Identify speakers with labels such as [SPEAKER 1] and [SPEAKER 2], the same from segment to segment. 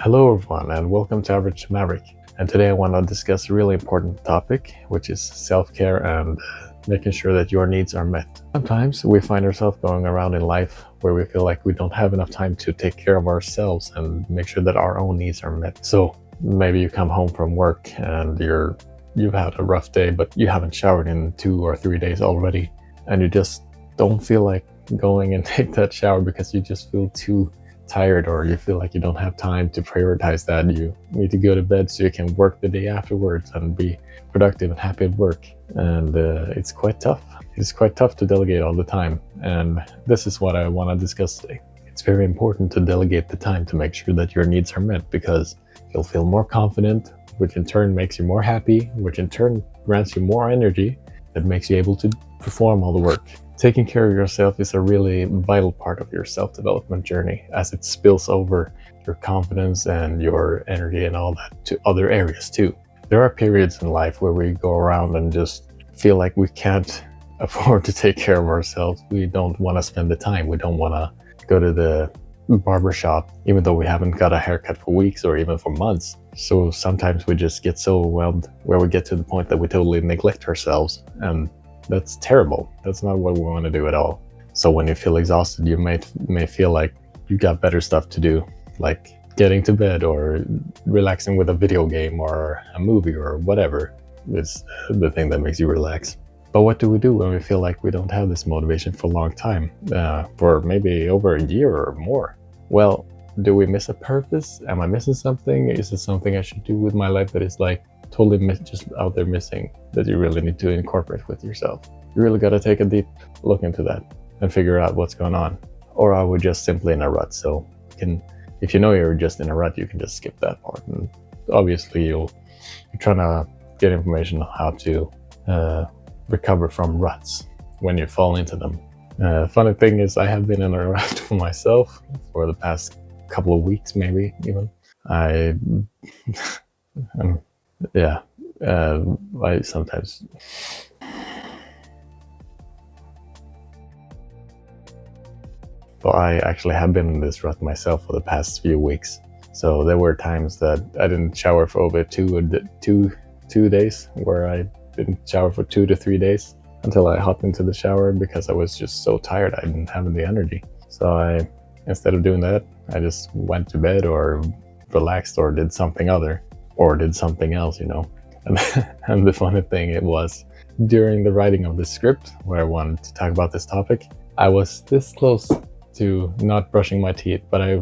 [SPEAKER 1] Hello, everyone, and welcome to Average Maverick. And today I want to discuss a really important topic, which is self-care and making sure that your needs are met. Sometimes we find ourselves going around in life where we feel like we don't have enough time to take care of ourselves and make sure that our own needs are met. So maybe you come home from work and you've had a rough day, but you haven't showered in 2 or 3 days already, and you just don't feel like going and take that shower because you just feel too tired, or you feel like you don't have time to prioritize that. You need to go to bed so you can work the day afterwards and be productive and happy at work. And it's quite tough. It's quite tough to delegate all the time. And this is what I want to discuss today. It's very important to delegate the time to make sure that your needs are met, because you'll feel more confident, which in turn makes you more happy, which in turn grants you more energy that makes you able to perform all the work. Taking care of yourself is a really vital part of your self-development journey, as it spills over your confidence and your energy and all that to other areas too. There are periods in life where we go around and just feel like we can't afford to take care of ourselves. We don't want to spend the time. We don't want to go to the barbershop, even though we haven't got a haircut for weeks or even for months. So sometimes we just get so overwhelmed where we get to the point that we totally neglect ourselves, and that's terrible. That's not what we want to do at all. So when you feel exhausted, you may feel like you got better stuff to do, like getting to bed or relaxing with a video game or a movie or whatever is the thing that makes you relax. But what do we do when we feel like we don't have this motivation for a long time, for maybe over a year or more? Well, do we miss a purpose? Am I missing something? Is it something I should do with my life that is like totally just out there missing, that you really need to incorporate with yourself? You really got to take a deep look into that and figure out what's going on. Or are we just simply in a rut? So if you know you're just in a rut, you can just skip that part. And obviously you're trying to get information on how to recover from ruts when you fall into them. Funny thing is, I have been in a rut for myself for the past couple of weeks, maybe even. I sometimes. But I actually have been in this rut myself for the past few weeks. So there were times that I didn't shower for over two days, where I didn't shower for 2 to 3 days until I hopped into the shower because I was just so tired. I didn't have the energy. So instead of doing that, I just went to bed or relaxed or did something other, or did something else, And the funny thing, it was during the writing of the script where I wanted to talk about this topic, I was this close to not brushing my teeth, but I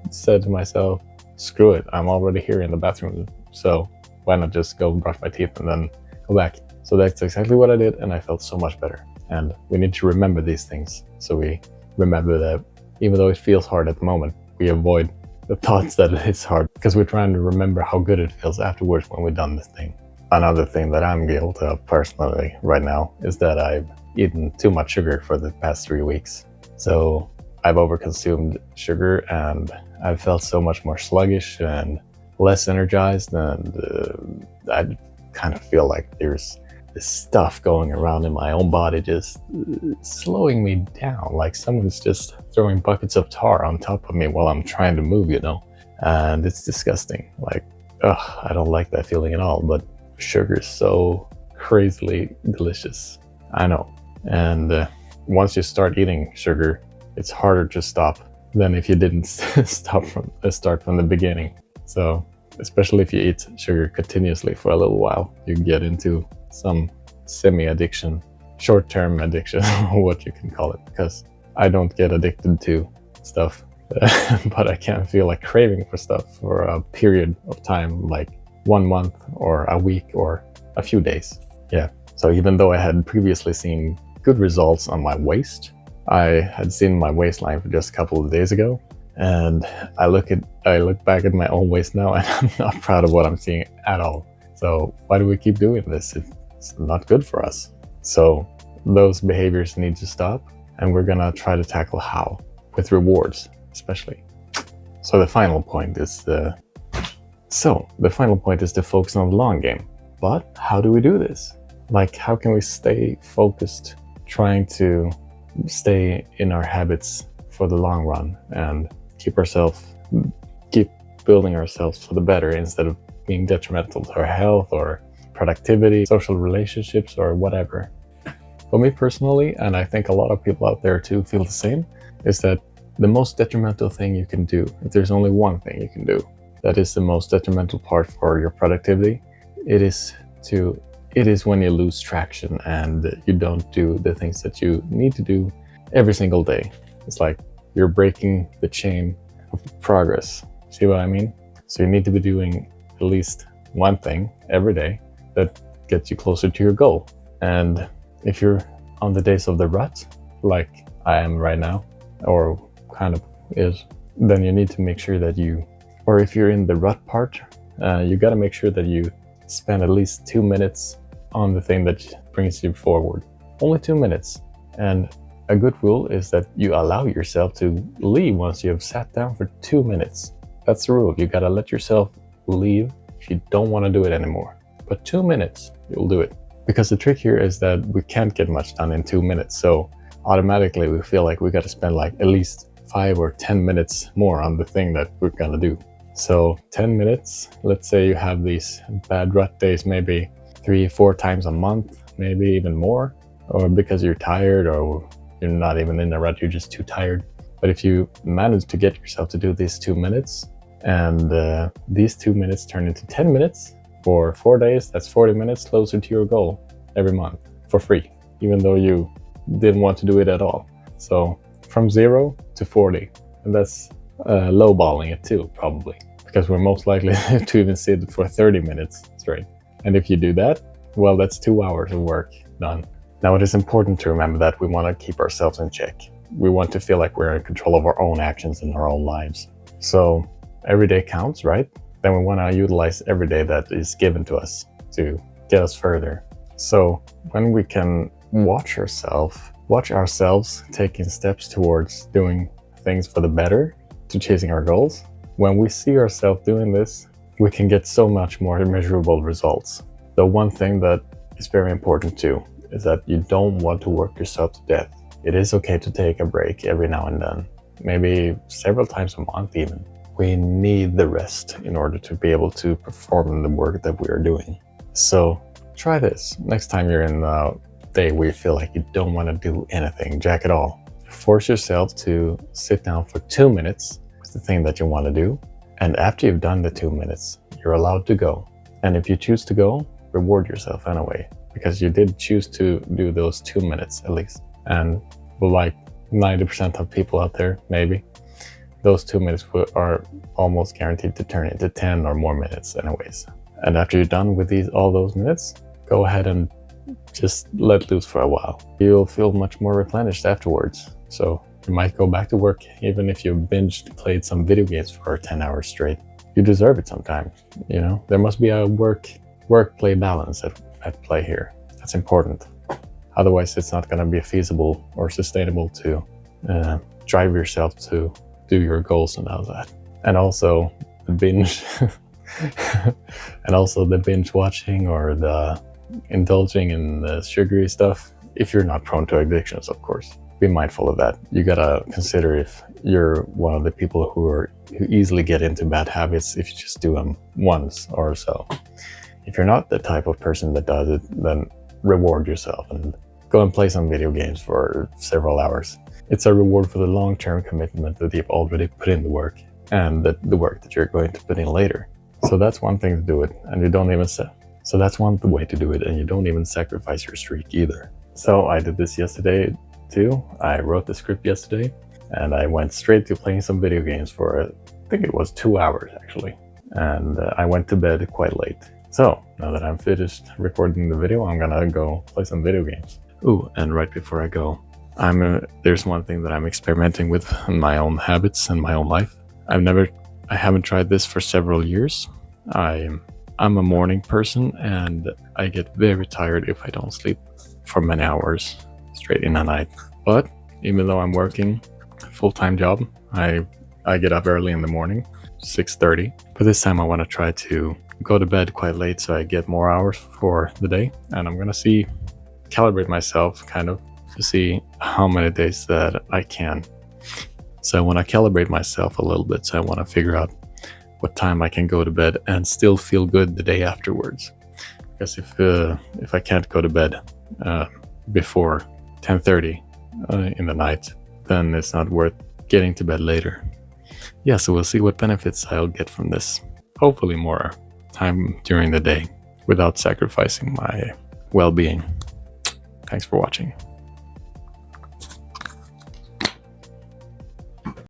[SPEAKER 1] said to myself, screw it, I'm already here in the bathroom, so why not just go brush my teeth and then go back? So that's exactly what I did, and I felt so much better. And we need to remember these things, so we remember that even though it feels hard at the moment, we avoid the thoughts that it's hard, because we're trying to remember how good it feels afterwards when we've done this thing. Another thing that I'm guilty of personally right now is that I've eaten too much sugar for the past 3 weeks. So I've overconsumed sugar, and I've felt so much more sluggish and less energized, and I kind of feel like there's this stuff going around in my own body just slowing me down, like someone's just throwing buckets of tar on top of me while I'm trying to move, and it's disgusting. Like, I don't like that feeling at all, but sugar is so crazily delicious, I know. And once you start eating sugar, it's harder to stop than if you didn't start from the beginning. So especially if you eat sugar continuously for a little while, you get into some semi-addiction, short-term addiction, or what you can call it, because I don't get addicted to stuff, but I can feel like craving for stuff for a period of time, like 1 month or a week or a few days. Yeah. So even though I had previously seen good results on my waist, I had seen my waistline for just a couple of days ago, and I look back at my own waist now, and I'm not proud of what I'm seeing at all. So why do we keep doing this? It's not good for us. So those behaviors need to stop, and we're gonna try to tackle how, with rewards especially. So the final point is to focus on the long game. But how do we do this? Like, how can we stay focused, trying to stay in our habits for the long run and keep building ourselves for the better instead of being detrimental to our health or productivity, social relationships, or whatever. For me personally, and I think a lot of people out there too feel the same, is that the most detrimental thing you can do, if there's only one thing you can do, that is the most detrimental part for your productivity, it is when you lose traction and you don't do the things that you need to do every single day. It's like you're breaking the chain of progress. See what I mean? So you need to be doing at least one thing every day that gets you closer to your goal. And if you're on the days of the rut, like I am right now, or kind of is, then you need to make sure that or if you're in the rut part, you got to make sure that you spend at least 2 minutes on the thing that brings you forward. Only 2 minutes. And a good rule is that you allow yourself to leave once you have sat down for 2 minutes. That's the rule. You got to let yourself leave if you don't want to do it anymore. But 2 minutes, you'll do it. Because the trick here is that we can't get much done in 2 minutes. So automatically we feel like we got to spend like at least 5 or 10 minutes more on the thing that we're going to do. So 10 minutes, let's say you have these bad rut days, maybe 3-4 times a month, maybe even more, or because you're tired or you're not even in a rut, you're just too tired. But if you manage to get yourself to do these 2 minutes, and these 2 minutes turn into 10 minutes for 4 days, that's 40 minutes closer to your goal every month for free, even though you didn't want to do it at all. So from 0 to 40, and that's lowballing it too, probably, because we're most likely to even sit for 30 minutes straight. And if you do that, well, that's 2 hours of work done. Now, it is important to remember that we want to keep ourselves in check. We want to feel like we're in control of our own actions in our own lives. So every day counts, right? Then we want to utilize every day that is given to us to get us further. So when we can watch ourselves taking steps towards doing things for the better, to chasing our goals, when we see ourselves doing this, we can get so much more measurable results. The one thing that is very important too is that you don't want to work yourself to death. It is okay to take a break every now and then, maybe several times a month even. We need the rest in order to be able to perform the work that we are doing. So try this. Next time you're in a day where you feel like you don't want to do anything, jack it all. Force yourself to sit down for 2 minutes with the thing that you want to do. And after you've done the 2 minutes, you're allowed to go. And if you choose to go, reward yourself anyway, because you did choose to do those 2 minutes at least. And like 90% of people out there, maybe, those 2 minutes are almost guaranteed to turn into 10 or more minutes anyways. And after you're done with all those minutes, go ahead and just let loose for a while. You'll feel much more replenished afterwards. So you might go back to work even if you played some video games for 10 hours straight. You deserve it sometimes, you know? There must be a work-play balance at play here. That's important. Otherwise, it's not going to be feasible or sustainable to drive yourself to do your goals and all that. And also the binge and also the binge watching or the indulging in the sugary stuff, if you're not prone to addictions, of course. Be mindful of that. You gotta consider if you're one of the people who easily get into bad habits if you just do them once or so. If you're not the type of person that does it, then reward yourself and go and play some video games for several hours. It's a reward for the long-term commitment that you've already put in the work and the work that you're going to put in later. So that's one thing to do it, and you don't even So that's one way to do it, and you don't even sacrifice your streak either. So I did this yesterday too. I wrote the script yesterday, and I went straight to playing some video games for, I think it was 2 hours actually. And I went to bed quite late. So now that I'm finished recording the video, I'm gonna go play some video games. Ooh, and right before I go, there's one thing that I'm experimenting with in my own habits and my own life. I haven't tried this for several years. I'm a morning person, and I get very tired if I don't sleep for many hours straight in a night. But even though I'm working a full-time job, I get up early in the morning, 6:30. But this time I want to try to go to bed quite late so I get more hours for the day. And I'm going to calibrate myself kind of to see how many days that I can. So I want to calibrate myself a little bit. So I want to figure out what time I can go to bed and still feel good the day afterwards. Because if I can't go to bed before 10:30 in the night, then it's not worth getting to bed later. Yeah, so we'll see what benefits I'll get from this. Hopefully more time during the day without sacrificing my well-being. Thanks for watching.